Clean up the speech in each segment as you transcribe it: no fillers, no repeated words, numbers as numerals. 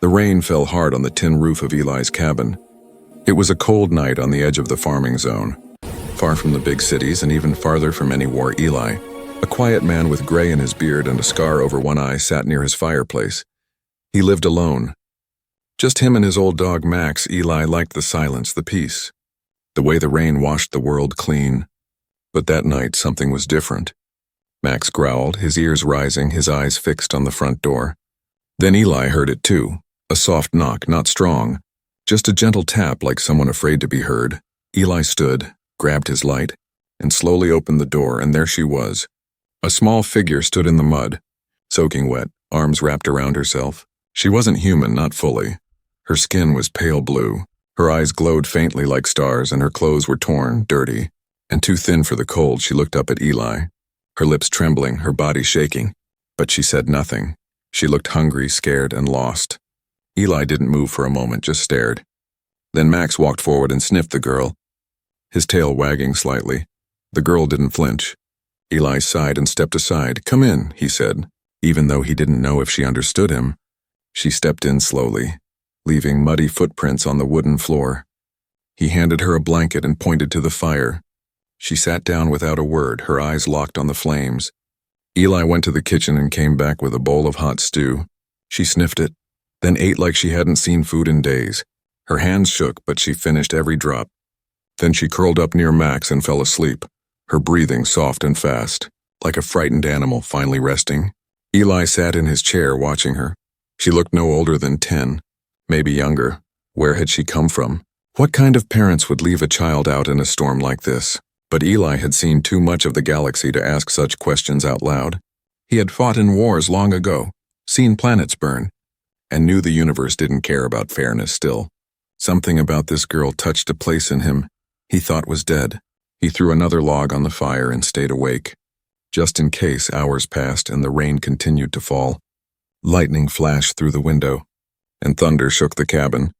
The rain fell hard on the tin roof of Eli's cabin. It was a cold night on the edge of the farming zone, far from the big cities and even farther from any war. Eli, a quiet man with gray in his beard and a scar over one eye, sat near his fireplace. He lived alone. Just him and his old dog Max. Eli liked the silence, the peace, the way the rain washed the world clean. But that night something was different. Max growled, his ears rising, his eyes fixed on the front door. Then Eli heard it too, a soft knock, not strong, just a gentle tap like someone afraid to be heard. Eli stood, grabbed his light, and slowly opened the door, and there she was. A small figure stood in the mud, soaking wet, arms wrapped around herself. She wasn't human, not fully. Her skin was pale blue, her eyes glowed faintly like stars, and her clothes were torn, dirty, and too thin for the cold. She looked up at Eli, her lips trembling, her body shaking, but she said nothing. She looked hungry, scared, and lost. Eli didn't move for a moment, just stared. Then Max walked forward and sniffed the girl, his tail wagging slightly. The girl didn't flinch. Eli sighed and stepped aside. "Come in," he said, even though he didn't know if she understood him. She stepped in slowly, leaving muddy footprints on the wooden floor. He handed her a blanket and pointed to the fire. She sat down without a word, her eyes locked on the flames. Eli went to the kitchen and came back with a bowl of hot stew. She sniffed it, then ate like she hadn't seen food in days. Her hands shook, but she finished every drop. Then she curled up near Max and fell asleep, her breathing soft and fast, like a frightened animal finally resting. Eli sat in his chair watching her. She looked no older than 10, maybe younger. Where had she come from? What kind of parents would leave a child out in a storm like this? But Eli had seen too much of the galaxy to ask such questions out loud. He had fought in wars long ago, seen planets burn, and knew the universe didn't care about fairness still. Something about this girl touched a place in him he thought was dead. He threw another log on the fire and stayed awake. Just in case. Hours passed and the rain continued to fall. Lightning flashed through the window, and thunder shook the cabin.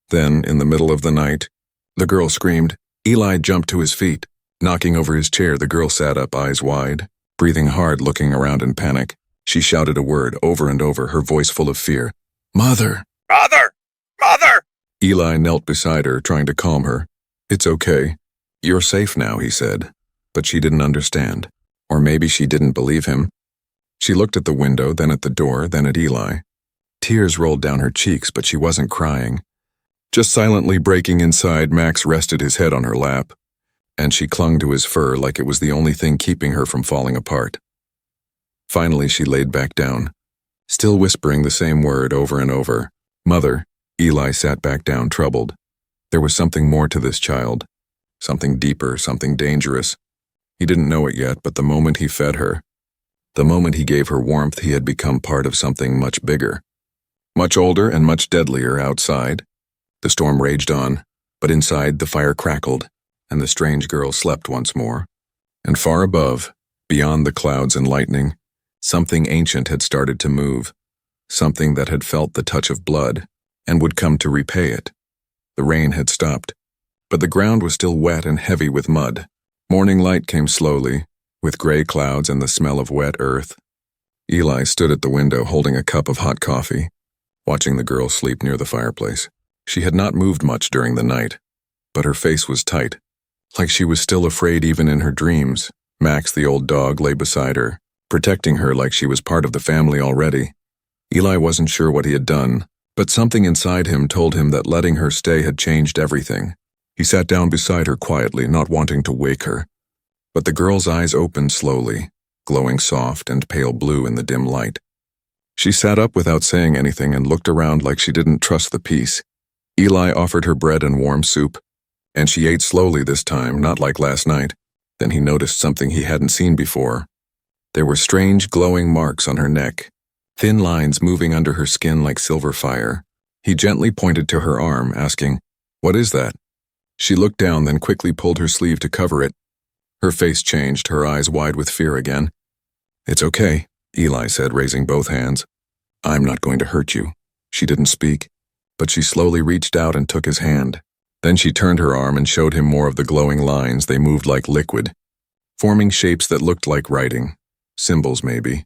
Then, in the middle of the night, the girl screamed. Eli jumped to his feet. Knocking over his chair, the girl sat up, eyes wide, breathing hard, looking around in panic. She shouted a word over and over, her voice full of fear. "Mother! Mother! Mother!" Eli knelt beside her, trying to calm her. "It's okay. You're safe now," he said. But she didn't understand. Or maybe she didn't believe him. She looked at the window, then at the door, then at Eli. Tears rolled down her cheeks, but she wasn't crying. Just silently breaking inside, Max rested his head on her lap, and she clung to his fur like it was the only thing keeping her from falling apart. Finally, she laid back down, still whispering the same word over and over. "Mother." Eli sat back down, troubled. There was something more to this child, something deeper, something dangerous. He didn't know it yet, but the moment he fed her, the moment he gave her warmth, he had become part of something much bigger, much older and much deadlier. Outside, the storm raged on, but inside the fire crackled, and the strange girl slept once more. And far above, beyond the clouds and lightning, something ancient had started to move, something that had felt the touch of blood and would come to repay it. The rain had stopped, but the ground was still wet and heavy with mud. Morning light came slowly, with gray clouds and the smell of wet earth. Eli stood at the window holding a cup of hot coffee, watching the girl sleep near the fireplace. She had not moved much during the night, but her face was tight, like she was still afraid even in her dreams. Max, the old dog, lay beside her, protecting her like she was part of the family already. Eli wasn't sure what he had done, but something inside him told him that letting her stay had changed everything. He sat down beside her quietly, not wanting to wake her. But the girl's eyes opened slowly, glowing soft and pale blue in the dim light. She sat up without saying anything and looked around like she didn't trust the peace. Eli offered her bread and warm soup, and she ate slowly this time, not like last night. Then he noticed something he hadn't seen before. There were strange glowing marks on her neck, thin lines moving under her skin like silver fire. He gently pointed to her arm, asking, "What is that?" She looked down, then quickly pulled her sleeve to cover it. Her face changed, her eyes wide with fear again. "It's okay," Eli said, raising both hands. "I'm not going to hurt you." She didn't speak, but she slowly reached out and took his hand. Then she turned her arm and showed him more of the glowing lines. They moved like liquid, forming shapes that looked like writing, symbols maybe,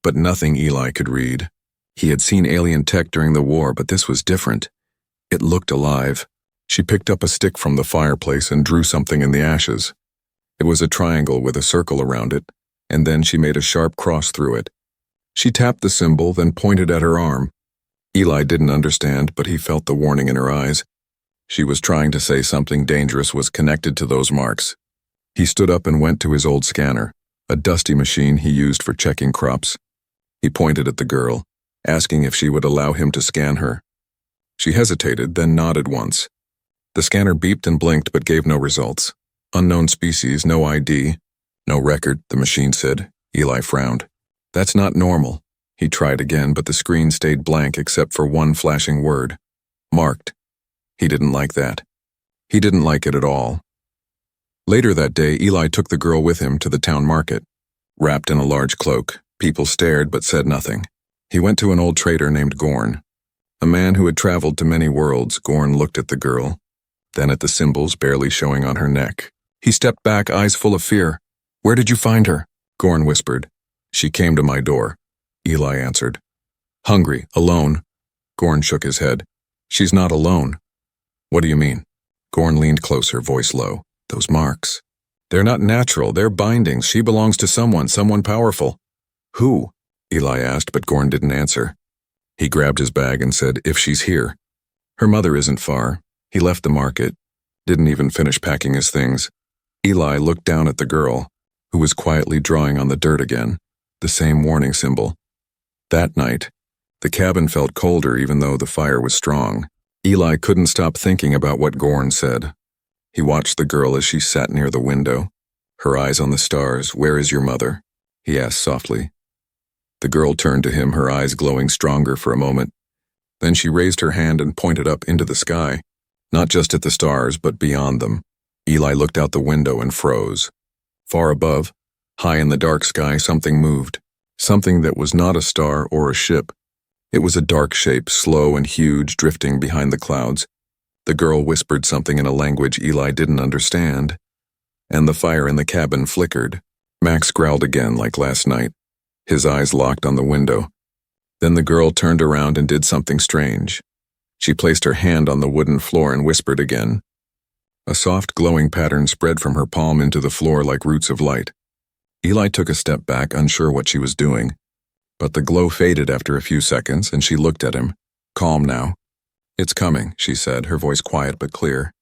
but nothing Eli could read. He had seen alien tech during the war, but this was different. It looked alive. She picked up a stick from the fireplace and drew something in the ashes. It was a triangle with a circle around it, and then she made a sharp cross through it. She tapped the symbol, then pointed at her arm. Eli didn't understand, but he felt the warning in her eyes. She was trying to say something dangerous was connected to those marks. He stood up and went to his old scanner, a dusty machine he used for checking crops. He pointed at the girl, asking if she would allow him to scan her. She hesitated, then nodded once. The scanner beeped and blinked but gave no results. Unknown species, no ID. No record, the machine said. Eli frowned. That's not normal. He tried again, but the screen stayed blank except for one flashing word. Marked. He didn't like that. He didn't like it at all. Later that day, Eli took the girl with him to the town market. Wrapped in a large cloak, people stared but said nothing. He went to an old trader named Gorn. A man who had traveled to many worlds, Gorn looked at the girl, then at the symbols barely showing on her neck. He stepped back, eyes full of fear. Where did you find her? Gorn whispered. She came to my door, Eli answered. Hungry, alone. Gorn shook his head. She's not alone. What do you mean? Gorn leaned closer, voice low. Those marks. They're not natural, they're bindings. She belongs to someone powerful. Who? Eli asked, but Gorn didn't answer. He grabbed his bag and said, if she's here. Her mother isn't far. He left the market, didn't even finish packing his things. Eli looked down at the girl, who was quietly drawing on the dirt again, the same warning symbol. That night, the cabin felt colder even though the fire was strong. Eli couldn't stop thinking about what Gorn said. He watched the girl as she sat near the window, her eyes on the stars. Where is your mother? He asked softly. The girl turned to him, her eyes glowing stronger for a moment. Then she raised her hand and pointed up into the sky, not just at the stars, but beyond them. Eli looked out the window and froze. Far above, high in the dark sky, something moved. Something that was not a star or a ship. It was a dark shape, slow and huge, drifting behind the clouds. The girl whispered something in a language Eli didn't understand, and the fire in the cabin flickered. Max growled again like last night, his eyes locked on the window. Then the girl turned around and did something strange. She placed her hand on the wooden floor and whispered again. A soft glowing pattern spread from her palm into the floor like roots of light. Eli took a step back, unsure what she was doing. But the glow faded after a few seconds, and she looked at him, calm now. It's coming, she said, her voice quiet but clear.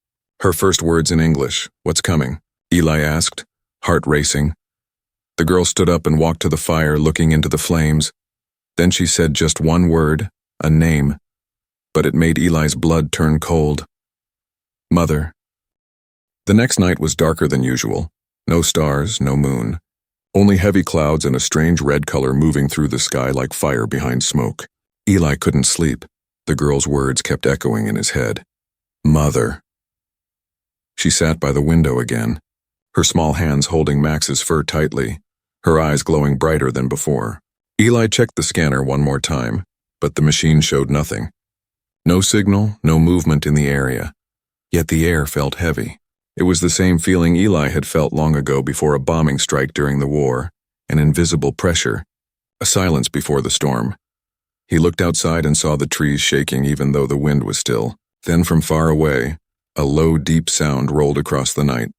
Her first words in English. What's coming? Eli asked, heart racing. The girl stood up and walked to the fire, looking into the flames. Then she said just one word, a name. But it made Eli's blood turn cold. Mother. The next night was darker than usual. No stars, no moon. Only heavy clouds and a strange red color moving through the sky like fire behind smoke. Eli couldn't sleep. The girl's words kept echoing in his head. Mother. She sat by the window again, her small hands holding Max's fur tightly, her eyes glowing brighter than before. Eli checked the scanner one more time, but the machine showed nothing. No signal, no movement in the area. Yet the air felt heavy. It was the same feeling Eli had felt long ago before a bombing strike during the war, an invisible pressure, a silence before the storm. He looked outside and saw the trees shaking even though the wind was still. Then from far away, a low, deep sound rolled across the night.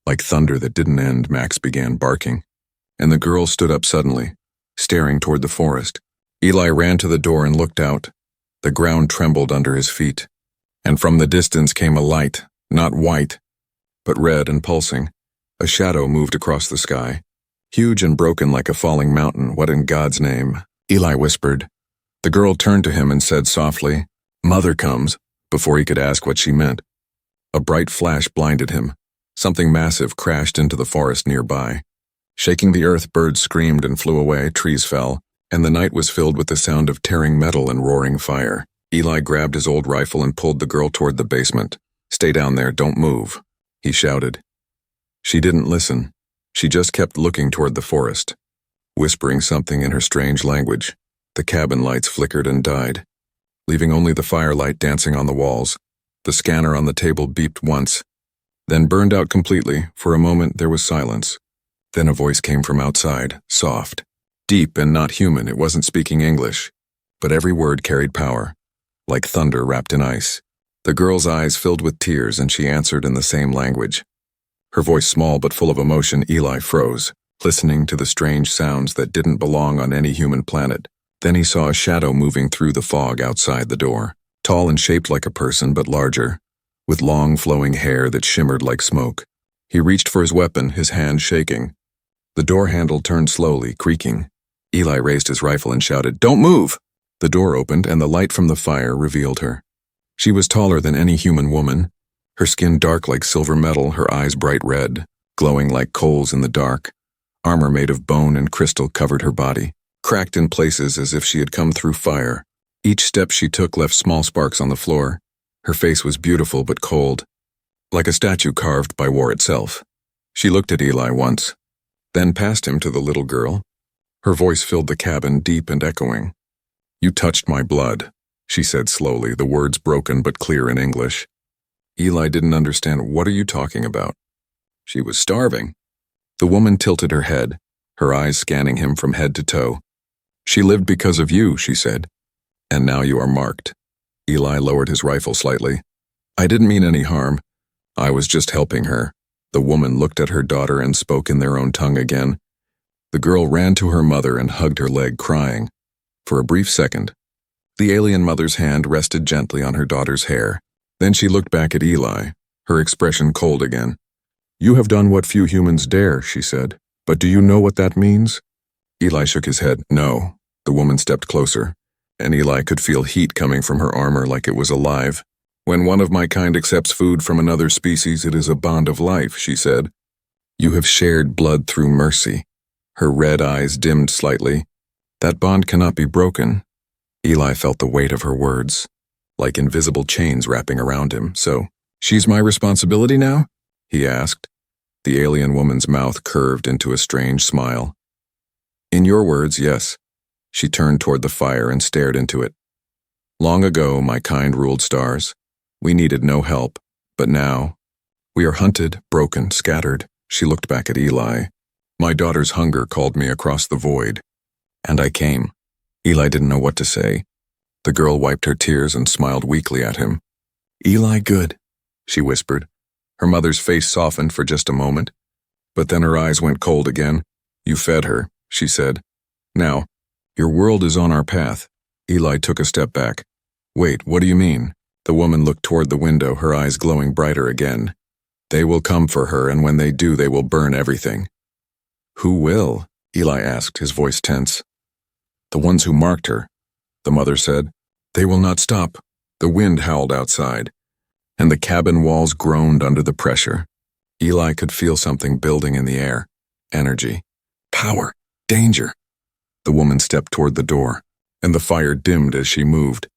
Like thunder that didn't end, Max began barking. And the girl stood up suddenly, staring toward the forest. Eli ran to the door and looked out. The ground trembled under his feet. And from the distance came a light, not white, but red and pulsing. A shadow moved across the sky, huge and broken like a falling mountain. What in God's name? Eli whispered. The girl turned to him and said softly, Mother comes, before he could ask what she meant. A bright flash blinded him. Something massive crashed into the forest nearby. Shaking the earth, birds screamed and flew away, trees fell, and the night was filled with the sound of tearing metal and roaring fire. Eli grabbed his old rifle and pulled the girl toward the basement. Stay down there, don't move, he shouted. She didn't listen. She just kept looking toward the forest, whispering something in her strange language. The cabin lights flickered and died, leaving only the firelight dancing on the walls. The scanner on the table beeped once, then burned out completely. For a moment there was silence. Then a voice came from outside, soft, deep and not human. It wasn't speaking English. but every word carried power, like thunder wrapped in ice. The girl's eyes filled with tears, and she answered in the same language. Her voice small but full of emotion. Eli froze, listening to the strange sounds that didn't belong on any human planet. Then he saw a shadow moving through the fog outside the door, tall and shaped like a person but larger, with long flowing hair that shimmered like smoke. He reached for his weapon, his hand shaking. The door handle turned slowly, creaking. Eli raised his rifle and shouted, "Don't move!" The door opened, and the light from the fire revealed her. She was taller than any human woman, her skin dark like silver metal, her eyes bright red, glowing like coals in the dark. Armor made of bone and crystal covered her body, cracked in places as if she had come through fire. Each step she took left small sparks on the floor. Her face was beautiful but cold, like a statue carved by war itself. She looked at Eli once, then past him to the little girl. Her voice filled the cabin, deep and echoing. "You touched my blood," she said slowly, the words broken but clear in English. Eli didn't understand. "What are you talking about?" "She was starving." The woman tilted her head, her eyes scanning him from head to toe. "She lived because of you," she said. "And now you are marked." Eli lowered his rifle slightly. "I didn't mean any harm. I was just helping her." The woman looked at her daughter and spoke in their own tongue again. The girl ran to her mother and hugged her leg, crying. For a brief second, the alien mother's hand rested gently on her daughter's hair. Then she looked back at Eli, her expression cold again. "You have done what few humans dare," she said. "But do you know what that means?" Eli shook his head. "No." The woman stepped closer, and Eli could feel heat coming from her armor like it was alive. "When one of my kind accepts food from another species, it is a bond of life," she said. "You have shared blood through mercy." Her red eyes dimmed slightly. "That bond cannot be broken." Eli felt the weight of her words, like invisible chains wrapping around him. "So, she's my responsibility now?" he asked. The alien woman's mouth curved into a strange smile. "In your words, yes." She turned toward the fire and stared into it. "Long ago, my kind ruled stars. We needed no help, but now, we are hunted, broken, scattered." She looked back at Eli. "My daughter's hunger called me across the void, and I came." Eli didn't know what to say. The girl wiped her tears and smiled weakly at him. "Eli, good," she whispered. Her mother's face softened for just a moment, but then her eyes went cold again. "You fed her," she said. "Now, your world is on our path." Eli took a step back. "Wait, what do you mean?" The woman looked toward the window, her eyes glowing brighter again. "They will come for her, and when they do, they will burn everything." "Who will?" Eli asked, his voice tense. "The ones who marked her," the mother said. "They will not stop." The wind howled outside, and the cabin walls groaned under the pressure. Eli could feel something building in the air. Energy. Power. Danger. The woman stepped toward the door, and the fire dimmed as she moved.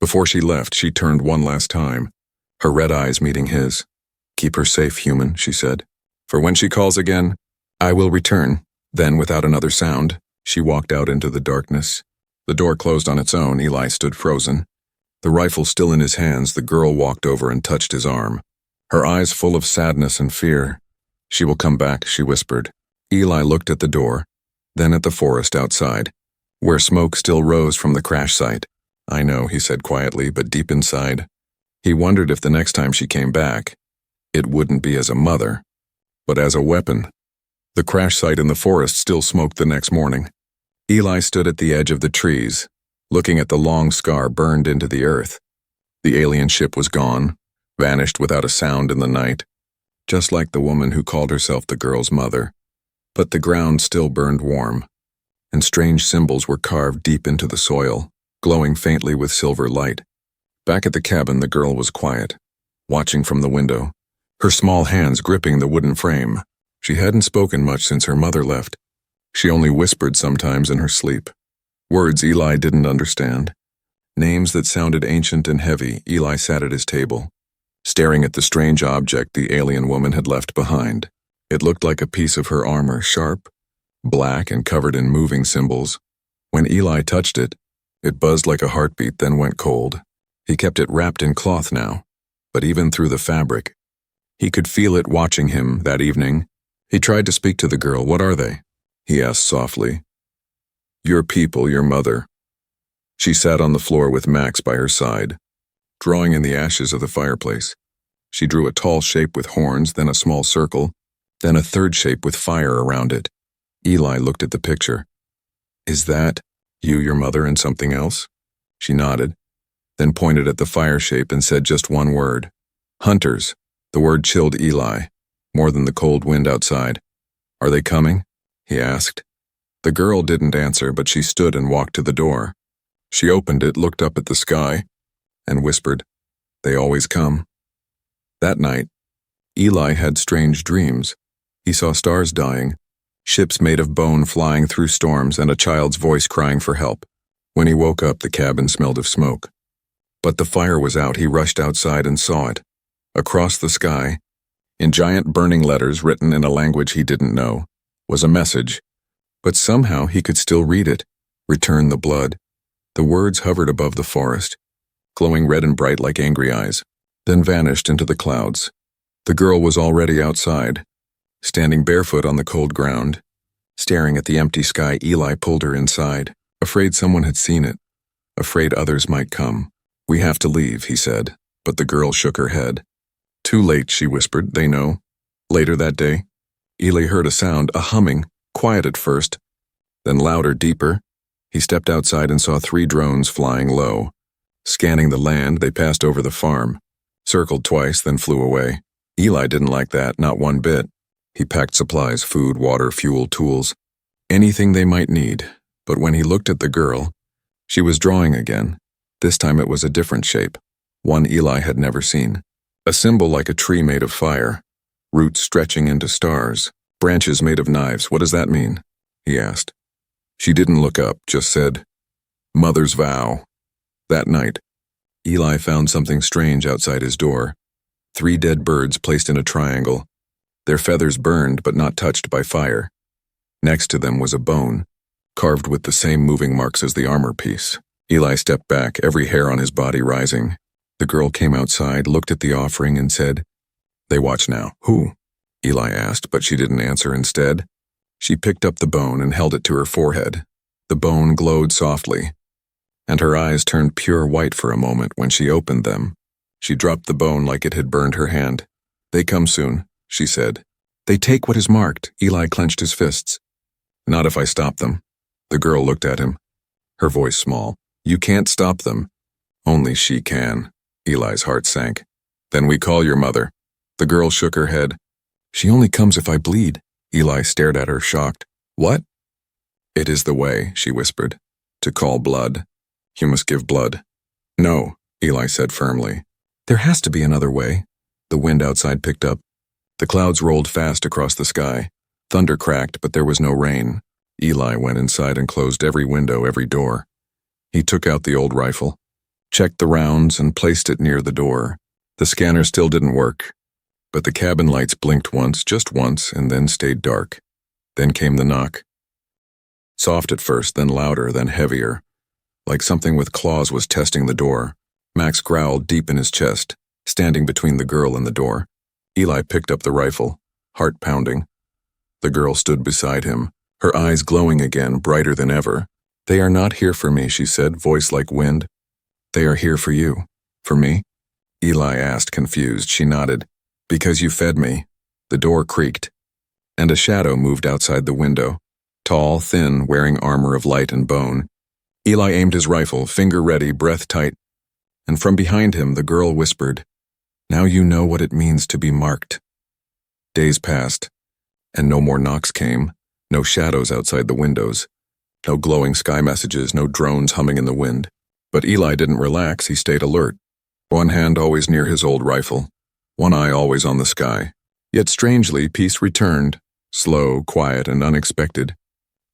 Before she left, she turned one last time, her red eyes meeting his. "Keep her safe, human," she said. "For when she calls again, I will return." Then, without another sound, she walked out into the darkness. The door closed on its own. Eli stood frozen. The rifle still in his hands, the girl walked over and touched his arm, her eyes full of sadness and fear. "She will come back," she whispered. Eli looked at the door, then at the forest outside, where smoke still rose from the crash site. "I know," he said quietly, but deep inside, he wondered if the next time she came back, it wouldn't be as a mother, but as a weapon. The crash site in the forest still smoked the next morning. Eli stood at the edge of the trees, looking at the long scar burned into the earth. The alien ship was gone, vanished without a sound in the night, just like the woman who called herself the girl's mother. But the ground still burned warm, and strange symbols were carved deep into the soil, glowing faintly with silver light. Back at the cabin, the girl was quiet, watching from the window, her small hands gripping the wooden frame. She hadn't spoken much since her mother left. She only whispered sometimes in her sleep. Words Eli didn't understand. Names that sounded ancient and heavy. Eli sat at his table, staring at the strange object the alien woman had left behind. It looked like a piece of her armor, sharp, black, and covered in moving symbols. When Eli touched it, it buzzed like a heartbeat, then went cold. He kept it wrapped in cloth now, but even through the fabric, he could feel it watching him that evening. He tried to speak to the girl. "What are they?" he asked softly. "Your people, your mother." She sat on the floor with Max by her side, drawing in the ashes of the fireplace. She drew a tall shape with horns, then a small circle, then a third shape with fire around it. Eli looked at the picture. "Is that you, your mother, and something else?" She nodded, then pointed at the fire shape and said just one word. "Hunters." The word chilled Eli, more than the cold wind outside. "Are they coming?" he asked. The girl didn't answer, but she stood and walked to the door. She opened it, looked up at the sky, and whispered, "They always come." That night, Eli had strange dreams. He saw stars dying, ships made of bone flying through storms, and a child's voice crying for help. When he woke up, the cabin smelled of smoke. But the fire was out. He rushed outside and saw it. Across the sky, in giant burning letters written in a language he didn't know, was a message. But somehow he could still read it. "Return the blood." The words hovered above the forest, glowing red and bright like angry eyes, then vanished into the clouds. The girl was already outside, standing barefoot on the cold ground. Staring at the empty sky, Eli pulled her inside, afraid someone had seen it, afraid others might come. "We have to leave," he said, but the girl shook her head. "Too late," she whispered. "They know." Later that day, Eli heard a sound, a humming, quiet at first, then louder, deeper. He stepped outside and saw 3 drones flying low. Scanning the land, they passed over the farm, circled twice, then flew away. Eli didn't like that, not one bit. He packed supplies, food, water, fuel, tools, anything they might need. But when he looked at the girl, she was drawing again. This time it was a different shape, one Eli had never seen. A symbol like a tree made of fire, roots stretching into stars, branches made of knives. "What does that mean?" he asked. She didn't look up, just said, "Mother's vow." That night, Eli found something strange outside his door. 3 dead birds placed in a triangle, their feathers burned but not touched by fire. Next to them was a bone, carved with the same moving marks as the armor piece. Eli stepped back, every hair on his body rising. The girl came outside, looked at the offering, and said, "They watch now." "Who?" Eli asked, but she didn't answer. Instead, she picked up the bone and held it to her forehead. The bone glowed softly, and her eyes turned pure white for a moment. When she opened them, she dropped the bone like it had burned her hand. "They come soon," she said. "They take what is marked." Eli clenched his fists. "Not if I stop them." The girl looked at him, her voice small. "You can't stop them." "Only she can." Eli's heart sank. "Then we call your mother." The girl shook her head. "She only comes if I bleed." Eli stared at her, shocked. "What?" "It is the way," she whispered, "to call blood. You must give blood." "No," Eli said firmly. "There has to be another way." The wind outside picked up. The clouds rolled fast across the sky. Thunder cracked, but there was no rain. Eli went inside and closed every window, every door. He took out the old rifle, checked the rounds, and placed it near the door. The scanner still didn't work, but the cabin lights blinked once, just once, and then stayed dark. Then came the knock. Soft at first, then louder, then heavier, like something with claws was testing the door. Max growled deep in his chest, standing between the girl and the door. Eli picked up the rifle, heart pounding. The girl stood beside him, her eyes glowing again, brighter than ever. "They are not here for me," she said, voice like wind. "They are here for you." "For me?" Eli asked, confused. She nodded. "Because you fed me." The door creaked, and a shadow moved outside the window, tall, thin, wearing armor of light and bone. Eli aimed his rifle, finger ready, breath tight, and from behind him the girl whispered, "Now you know what it means to be marked." Days passed, and no more knocks came, no shadows outside the windows, no glowing sky messages, no drones humming in the wind. But Eli didn't relax, he stayed alert, one hand always near his old rifle, one eye always on the sky. Yet strangely, peace returned, slow, quiet, and unexpected.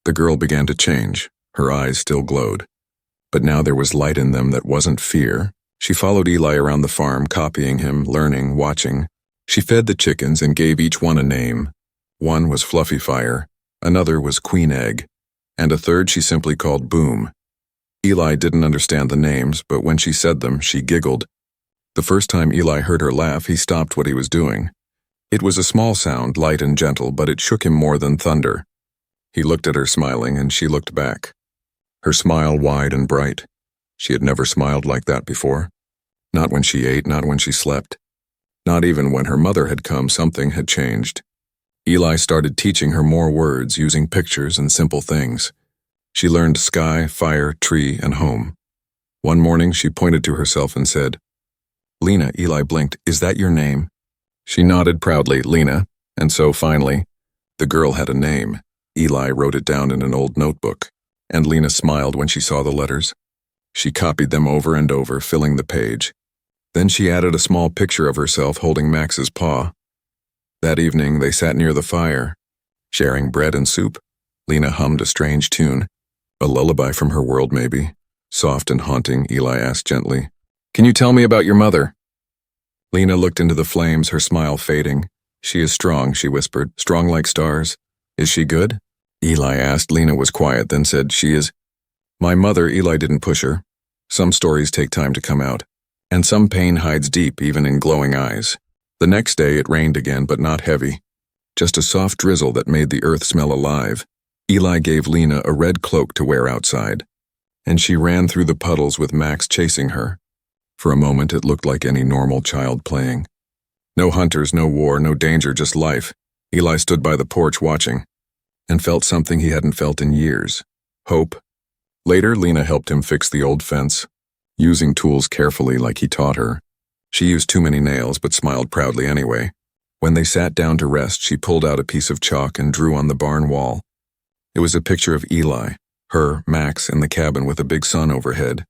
The girl began to change, her eyes still glowed, but now there was light in them that wasn't fear. She followed Eli around the farm, copying him, learning, watching. She fed the chickens and gave each one a name. One was Fluffy Fire, another was Queen Egg, and a third she simply called Boom. Eli didn't understand the names, but when she said them, she giggled. The first time Eli heard her laugh, he stopped what he was doing. It was a small sound, light and gentle, but it shook him more than thunder. He looked at her smiling, and she looked back, her smile wide and bright. She had never smiled like that before. Not when she ate, not when she slept. Not even when her mother had come, something had changed. Eli started teaching her more words using pictures and simple things. She learned sky, fire, tree, and home. One morning she pointed to herself and said, "Lena." Eli blinked. "Is that your name?" She nodded proudly, "Lena." And so finally, the girl had a name. Eli wrote it down in an old notebook, and Lena smiled when she saw the letters. She copied them over and over, filling the page. Then she added a small picture of herself holding Max's paw. That evening, they sat near the fire, sharing bread and soup. Lena hummed a strange tune. A lullaby from her world, maybe. Soft and haunting, Eli asked gently. "Can you tell me about your mother?" Lena looked into the flames, her smile fading. "She is strong," she whispered, "strong like stars." "Is she good?" Eli asked. Lena was quiet, then said, "She is." "My mother," Eli didn't push her. "Some stories take time to come out, and some pain hides deep, even in glowing eyes." The next day it rained again, but not heavy. Just a soft drizzle that made the earth smell alive. Eli gave Lena a red cloak to wear outside, and she ran through the puddles with Max chasing her. For a moment it looked like any normal child playing. No hunters, no war, no danger, just life. Eli stood by the porch watching, and felt something he hadn't felt in years. Hope. Later, Lena helped him fix the old fence, using tools carefully like he taught her. She used too many nails, but smiled proudly anyway. When they sat down to rest, she pulled out a piece of chalk and drew on the barn wall. It was a picture of Eli, her, Max, in the cabin with a big sun overhead.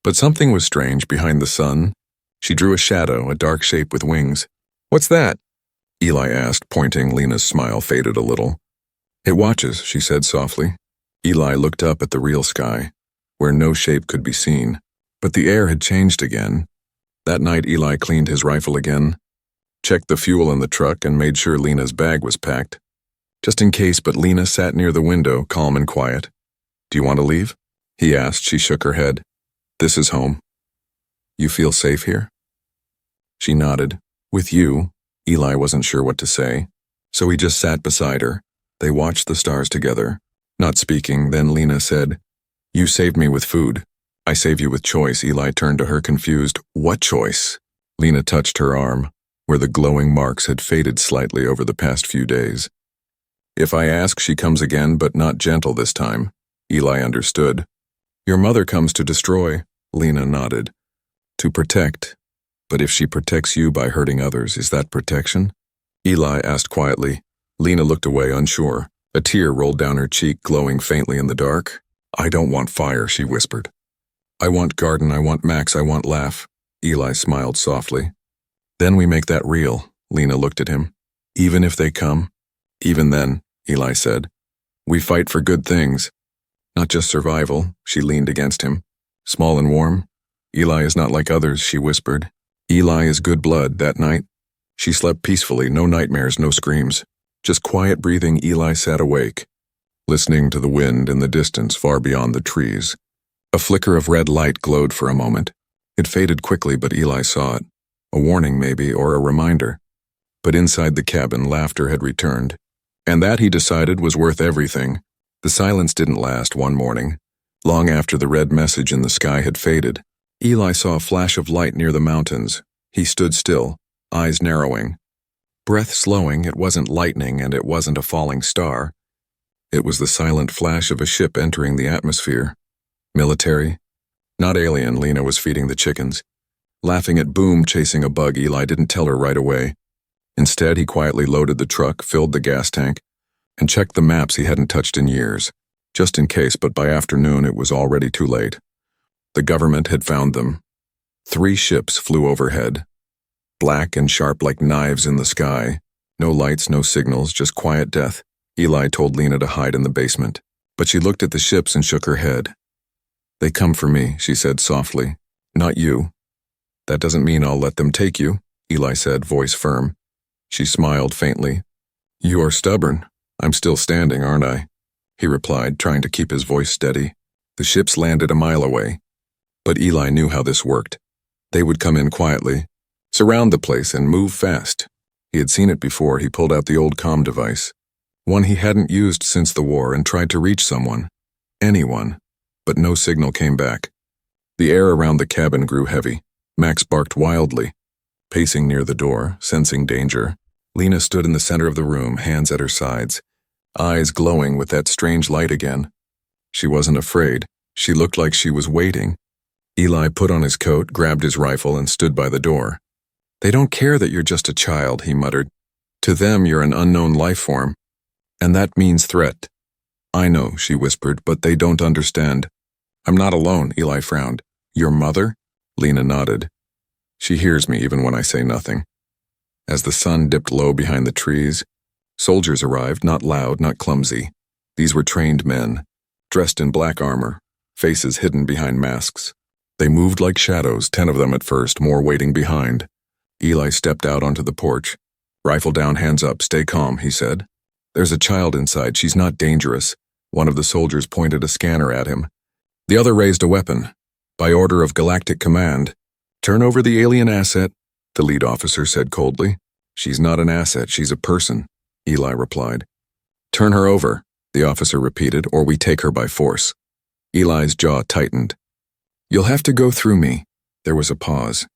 But something was strange behind the sun. She drew a shadow, a dark shape with wings. "What's that?" Eli asked, pointing. Lena's smile faded a little. "It watches," she said softly. Eli looked up at the real sky, where no shape could be seen. But the air had changed again. That night Eli cleaned his rifle again, checked the fuel in the truck, and made sure Lena's bag was packed. Just in case, but Lena sat near the window, calm and quiet. "Do you want to leave?" he asked. She shook her head. "This is home. You feel safe here?" She nodded. "With you." Eli wasn't sure what to say, so he just sat beside her. They watched the stars together, not speaking. Then Lena said, "You saved me with food. I save you with choice." Eli turned to her, confused. "What choice?" Lena touched her arm, where the glowing marks had faded slightly over the past few days. "If I ask, she comes again, but not gentle this time." Eli understood. "Your mother comes to destroy." Lena nodded. "To protect. But if she protects you by hurting others, is that protection?" Eli asked quietly. Lena looked away, unsure. A tear rolled down her cheek, glowing faintly in the dark. "I don't want fire," she whispered. "I want garden, I want Max, I want laugh." Eli smiled softly. "Then we make that real." Lena looked at him. "Even if they come?" "Even then," Eli said. "We fight for good things, not just survival." She leaned against him. "Small and warm." "Eli is not like others," she whispered. "Eli is good blood." That night, she slept peacefully, no nightmares, no screams. Just quiet breathing. Eli sat awake, listening to the wind in the distance far beyond the trees. A flicker of red light glowed for a moment. It faded quickly, but Eli saw it. A warning maybe, or a reminder. But inside the cabin, laughter had returned. And that, he decided, was worth everything. The silence didn't last. One morning, long after the red message in the sky had faded, Eli saw a flash of light near the mountains. He stood still, eyes narrowing, breath slowing. It wasn't lightning, and it wasn't a falling star. It was the silent flash of a ship entering the atmosphere. Military? Not alien. Lena was feeding the chickens, laughing at Boom chasing a bug. Eli didn't tell her right away. Instead, he quietly loaded the truck, filled the gas tank, and checked the maps he hadn't touched in years, just in case. But by afternoon it was already too late. The government had found them. 3 ships flew overhead, black and sharp like knives in the sky. No lights, no signals, just quiet death. Eli told Lena to hide in the basement, but she looked at the ships and shook her head. "They come for me," she said softly. "Not you." "That doesn't mean I'll let them take you," Eli said, voice firm. She smiled faintly. "You are stubborn." "I'm still standing, aren't I?" he replied, trying to keep his voice steady. The ships landed a mile away, but Eli knew how this worked. They would come in quietly, surround the place, and move fast. He had seen it before. He pulled out the old comm device, one he hadn't used since the war, and tried to reach someone. Anyone. But no signal came back. The air around the cabin grew heavy. Max barked wildly. Pacing near the door, sensing danger, Lena stood in the center of the room, hands at her sides, eyes glowing with that strange light again. She wasn't afraid. She looked like she was waiting. Eli put on his coat, grabbed his rifle, and stood by the door. "They don't care that you're just a child," he muttered. "To them, you're an unknown life form. And that means threat." "I know," she whispered, "but they don't understand." "I'm not alone," Eli frowned. "Your mother?" Lena nodded. "She hears me even when I say nothing." As the sun dipped low behind the trees, soldiers arrived, not loud, not clumsy. These were trained men, dressed in black armor, faces hidden behind masks. They moved like shadows, 10 of them at first, more waiting behind. Eli stepped out onto the porch. "Rifle down, hands up, stay calm," he said. "There's a child inside, she's not dangerous." One of the soldiers pointed a scanner at him. The other raised a weapon. "By order of Galactic Command, turn over the alien asset," the lead officer said coldly. "She's not an asset, she's a person," Eli replied. "Turn her over," the officer repeated, "or we take her by force." Eli's jaw tightened. "You'll have to go through me." There was a pause.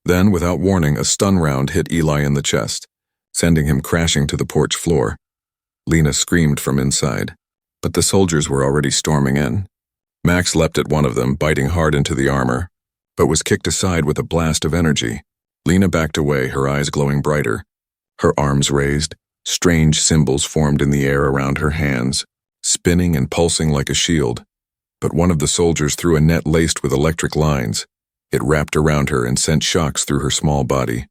Then, without warning, a stun round hit Eli in the chest, sending him crashing to the porch floor. Lena screamed from inside, but the soldiers were already storming in. Max leapt at one of them, biting hard into the armor, but was kicked aside with a blast of energy. Lena backed away, her eyes glowing brighter. Her arms raised, strange symbols formed in the air around her hands, spinning and pulsing like a shield. But one of the soldiers threw a net laced with electric lines. It wrapped around her and sent shocks through her small body.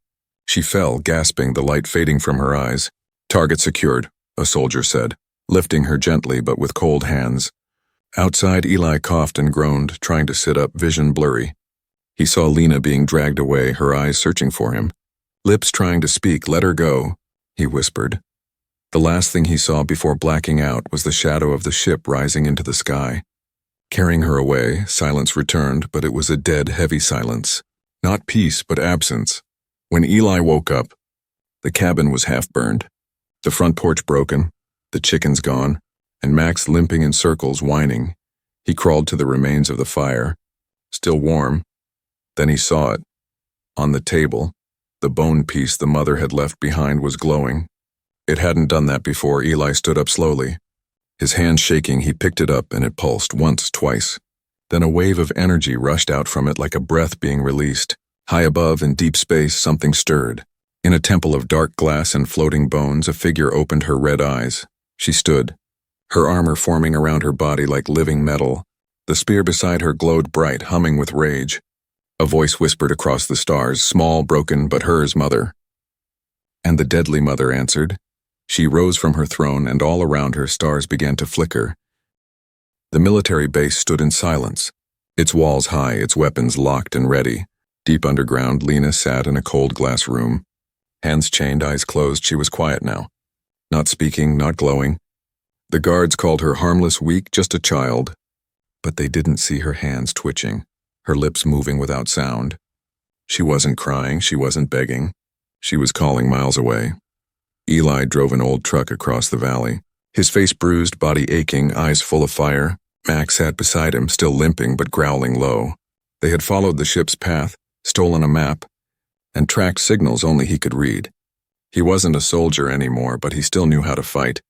She fell, gasping, the light fading from her eyes. "Target secured," a soldier said, lifting her gently but with cold hands. Outside, Eli coughed and groaned, trying to sit up, vision blurry. He saw Lena being dragged away, her eyes searching for him. Lips trying to speak. "Let her go," he whispered. The last thing he saw before blacking out was the shadow of the ship rising into the sky. Carrying her away, silence returned, but it was a dead, heavy silence. Not peace, but absence. When Eli woke up, the cabin was half-burned. The front porch broken, the chickens gone, and Max limping in circles, whining. He crawled to the remains of the fire, still warm. Then he saw it. On the table, the bone piece the mother had left behind was glowing. It hadn't done that before. Eli stood up slowly. His hands shaking, he picked it up and it pulsed once, twice. Then a wave of energy rushed out from it like a breath being released. High above, in deep space, something stirred. In a temple of dark glass and floating bones, a figure opened her red eyes. She stood, her armor forming around her body like living metal. The spear beside her glowed bright, humming with rage. A voice whispered across the stars, small, broken, but hers, mother. And the deadly mother answered. She rose from her throne, and all around her stars began to flicker. The military base stood in silence, its walls high, its weapons locked and ready. Deep underground, Lena sat in a cold glass room. Hands chained, eyes closed, she was quiet now. Not speaking, not glowing. The guards called her harmless, weak, just a child. But they didn't see her hands twitching, her lips moving without sound. She wasn't crying, she wasn't begging. She was calling miles away. Eli drove an old truck across the valley, his face bruised, body aching, eyes full of fire. Max sat beside him, still limping but growling low. They had followed the ship's path, stolen a map, and tracked signals only he could read. He wasn't a soldier anymore, but he still knew how to fight.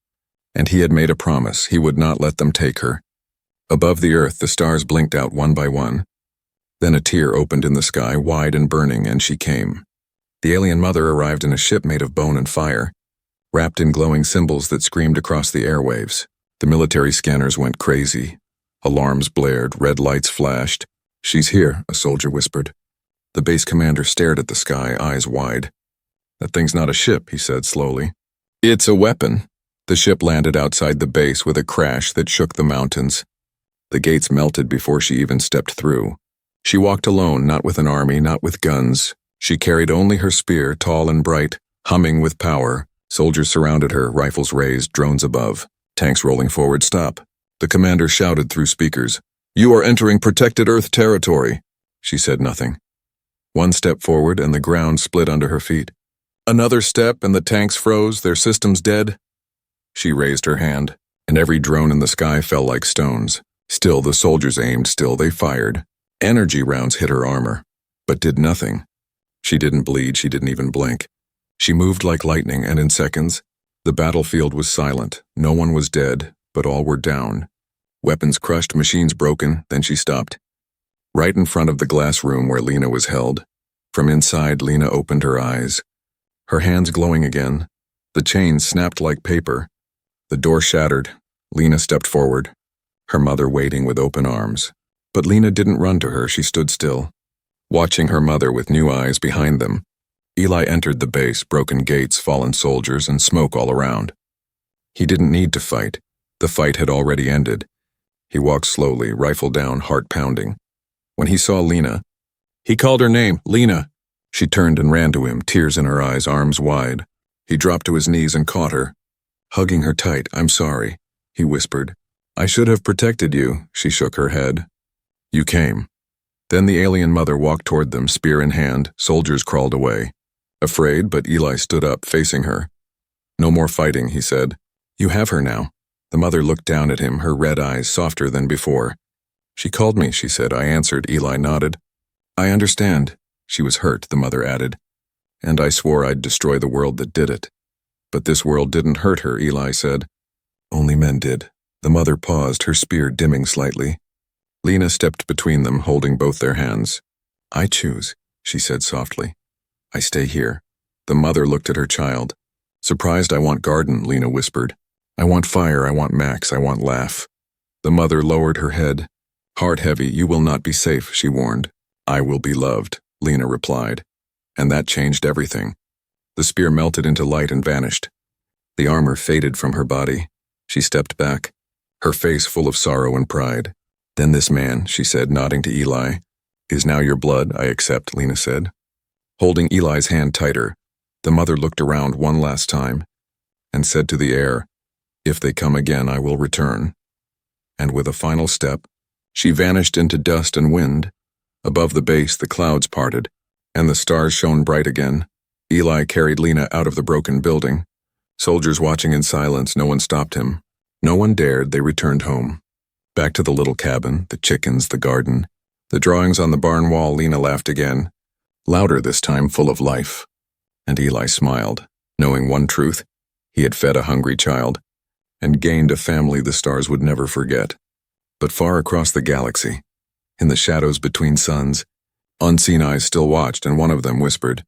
And he had made a promise, he would not let them take her. Above the earth, the stars blinked out one by one. Then a tear opened in the sky, wide and burning, and she came. The alien mother arrived in a ship made of bone and fire, wrapped in glowing symbols that screamed across the airwaves. The military scanners went crazy. Alarms blared, red lights flashed. "She's here," a soldier whispered. The base commander stared at the sky, eyes wide. "That thing's not a ship," he said slowly. "It's a weapon." The ship landed outside the base with a crash that shook the mountains. The gates melted before she even stepped through. She walked alone, not with an army, not with guns. She carried only her spear, tall and bright, humming with power. Soldiers surrounded her, rifles raised, drones above. Tanks rolling forward. "Stop." The commander shouted through speakers. "You are entering protected Earth territory." She said nothing. One step forward and the ground split under her feet. Another step and the tanks froze, their systems dead. She raised her hand, and every drone in the sky fell like stones. Still the soldiers aimed, still they fired. Energy rounds hit her armor, but did nothing. She didn't bleed, she didn't even blink. She moved like lightning, and in seconds, the battlefield was silent. No one was dead, but all were down. Weapons crushed, machines broken, then she stopped. Right in front of the glass room where Lena was held. From inside, Lena opened her eyes. Her hands glowing again. The chains snapped like paper. The door shattered. Lena stepped forward, her mother waiting with open arms. But Lena didn't run to her, she stood still, watching her mother with new eyes behind them. Eli entered the base, broken gates, fallen soldiers, and smoke all around. He didn't need to fight. The fight had already ended. He walked slowly, rifle down, heart pounding. When he saw Lena, he called her name, Lena. She turned and ran to him, tears in her eyes, arms wide. He dropped to his knees and caught her, hugging her tight. "I'm sorry," he whispered. "I should have protected you." She shook her head. "You came." Then the alien mother walked toward them, spear in hand. Soldiers crawled away. Afraid, but Eli stood up, facing her. "No more fighting," he said. "You have her now." The mother looked down at him, her red eyes softer than before. "She called me," she said. "I answered." Eli nodded. "I understand." She was hurt, the mother added. "And I swore I'd destroy the world that did it." "But this world didn't hurt her," Eli said. "Only men did." The mother paused, her spear dimming slightly. Lena stepped between them, holding both their hands. "I choose," she said softly. "I stay here." The mother looked at her child. "Surprised I want garden," Lena whispered. "I want fire, I want Max, I want laugh." The mother lowered her head. "Heart heavy, you will not be safe," she warned. "I will be loved," Lena replied. And that changed everything. The spear melted into light and vanished. The armor faded from her body. She stepped back, her face full of sorrow and pride. "Then this man," she said, nodding to Eli. "Is now your blood, I accept," Lena said. Holding Eli's hand tighter, the mother looked around one last time and said to the air, "If they come again, I will return." And with a final step, she vanished into dust and wind. Above the base, the clouds parted, and the stars shone bright again. Eli carried Lena out of the broken building. Soldiers watching in silence, no one stopped him. No one dared, they returned home. Back to the little cabin, the chickens, the garden. The drawings on the barn wall. Lena laughed again, louder this time, full of life. And Eli smiled, knowing one truth: he had fed a hungry child and gained a family the stars would never forget. But far across the galaxy, in the shadows between suns, unseen eyes still watched, and one of them whispered,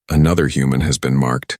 "Another human has been marked."